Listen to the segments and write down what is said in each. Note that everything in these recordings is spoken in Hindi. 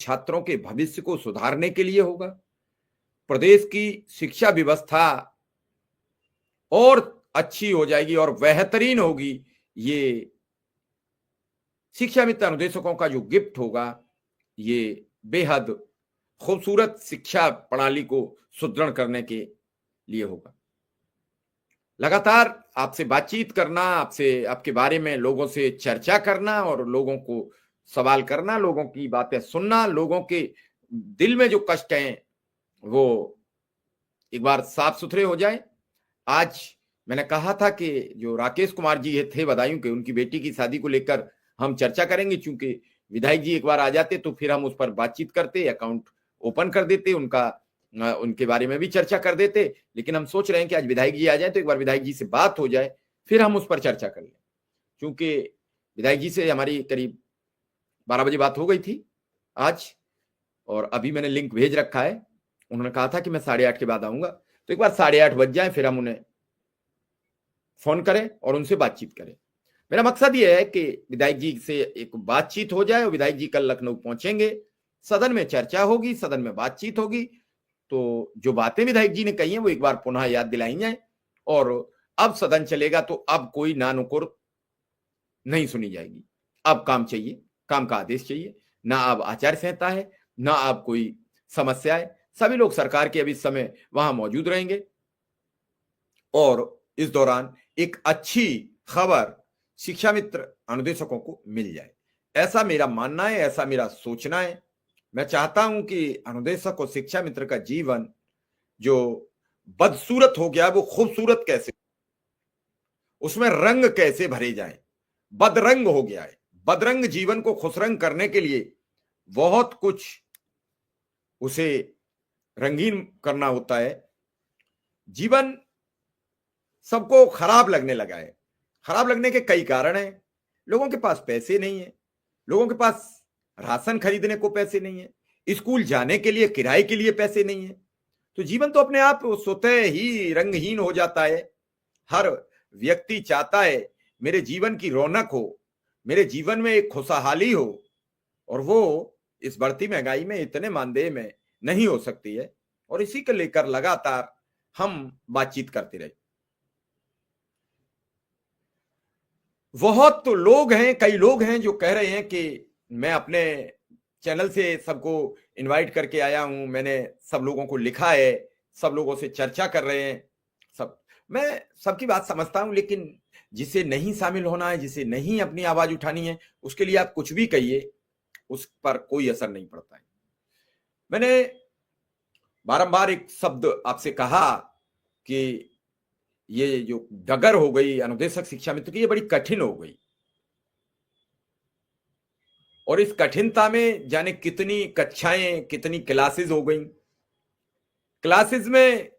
छात्रों के भविष्य को सुधारने के लिए होगा। प्रदेश की शिक्षा व्यवस्था और अच्छी हो जाएगी और बेहतरीन होगी। ये शिक्षा मित्र अनुदेशकों का जो गिफ्ट होगा, ये बेहद खूबसूरत शिक्षा प्रणाली को सुदृढ़ करने के लिए होगा। लगातार आपसे बातचीत करना, आपसे आपके बारे में लोगों से चर्चा करना और लोगों को सवाल करना, लोगों की बातें सुनना, लोगों के दिल में जो कष्ट हैं वो एक बार साफ सुथरे हो जाए। आज मैंने कहा था कि जो राकेश कुमार जी थे बदायूं के, उनकी बेटी की शादी को लेकर हम चर्चा करेंगे। चूंकि विधायक जी एक बार आ जाते तो फिर हम उस पर बातचीत करते, अकाउंट ओपन कर देते, उनके बारे में भी चर्चा कर देते। लेकिन हम सोच रहे हैं कि आज विधायक जी आ जाए तो एक बार विधायक जी से बात हो जाए, फिर हम उस पर चर्चा कर लें। क्योंकि विधायक जी से हमारी करीब 12 बजे बात हो गई थी आज, और अभी मैंने लिंक भेज रखा है। उन्होंने कहा था कि मैं 8:30 के बाद आऊंगा, तो एक बार 8:30 बज जाए फिर हम उन्हें फोन करें और उनसे बातचीत करें। मेरा मकसद यह है कि विधायक जी से एक बातचीत हो जाए और विधायक जी कल लखनऊ पहुंचेंगे, सदन में चर्चा होगी, सदन में बातचीत होगी, तो जो बातें विधायक जी ने कही हैं वो एक बार पुनः याद दिलाई जाए। और अब सदन चलेगा तो अब कोई ना नुकुर नहीं सुनी जाएगी। अब काम चाहिए, काम का आदेश चाहिए। ना अब आचार संहिता है, ना अब कोई समस्या है। सभी लोग सरकार के अब इस समय वहां मौजूद रहेंगे और इस दौरान एक अच्छी खबर शिक्षा मित्र अनुदेशकों को मिल जाए, ऐसा मेरा मानना है, ऐसा मेरा सोचना है। मैं चाहता हूं कि अनुदेशक और शिक्षा मित्र का जीवन जो बदसूरत हो गया वो खूबसूरत कैसे, उसमें रंग कैसे भरे जाए। बदरंग हो गया है, बदरंग जीवन को खुशरंग करने के लिए बहुत कुछ उसे रंगीन करना होता है। जीवन सबको खराब लगने लगा है। खराब लगने के कई कारण हैं। लोगों के पास पैसे नहीं है, लोगों के पास राशन खरीदने को पैसे नहीं है, स्कूल जाने के लिए किराए के लिए पैसे नहीं है, तो जीवन तो अपने आप स्वतः ही रंगहीन हो जाता है। हर व्यक्ति चाहता है मेरे जीवन की रौनक हो, मेरे जीवन में एक खुशहाली हो, और वो इस बढ़ती महंगाई में, इतने मानदेय में नहीं हो सकती है। और इसी को लेकर लगातार हम बातचीत करते रहे। बहुत तो लोग हैं, कई लोग हैं जो कह रहे हैं कि मैं अपने चैनल से सबको इनवाइट करके आया हूं, मैंने सब लोगों को लिखा है, सब लोगों से चर्चा कर रहे हैं। मैं सबकी बात समझता हूं, लेकिन जिसे नहीं शामिल होना है, जिसे नहीं अपनी आवाज उठानी है, उसके लिए आप कुछ भी कहिए, उस पर कोई असर नहीं पड़ता है। मैंने बारंबार एक शब्द आपसे कहा कि ये जो डगर हो गई अनुदेशक शिक्षा मित्र की, ये बड़ी कठिन हो गई, और इस कठिनता में जाने कितनी कक्षाएं, कितनी क्लासेस हो गई। क्लासेस में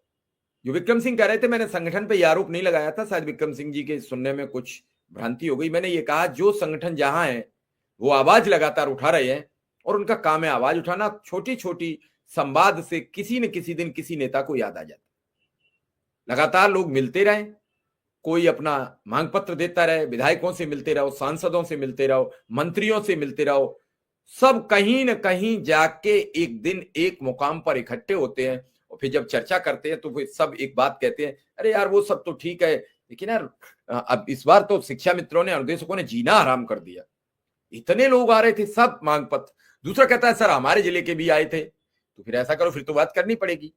जो विक्रम सिंह कह रहे थे, मैंने संगठन पे ये आरोप नहीं लगाया था, शायद विक्रम सिंह जी के सुनने में कुछ भ्रांति हो गई। मैंने ये कहा जो संगठन जहां है वो आवाज लगातार उठा रहे हैं, और उनका काम है आवाज उठाना। छोटी छोटी संवाद से किसी न किसी दिन किसी नेता को याद आ जाता। लगातार लोग मिलते रहे, कोई अपना मांग पत्र देता रहे, विधायकों से मिलते रहो, सांसदों से मिलते रहो, मंत्रियों से मिलते रहो, सब कहीं न कहीं जाके एक दिन एक मुकाम पर इकट्ठे होते हैं, और फिर जब चर्चा करते हैं तो फिर सब एक बात कहते हैं, अरे यार वो सब तो ठीक है, लेकिन यार अब इस बार तो शिक्षा मित्रों ने, अनुदेशकों ने जीना हराम कर दिया। इतने लोग आ रहे थे, सब मांग पत्र। दूसरा कहता है सर हमारे जिले के भी आए थे, तो फिर ऐसा करो, फिर तो बात करनी पड़ेगी।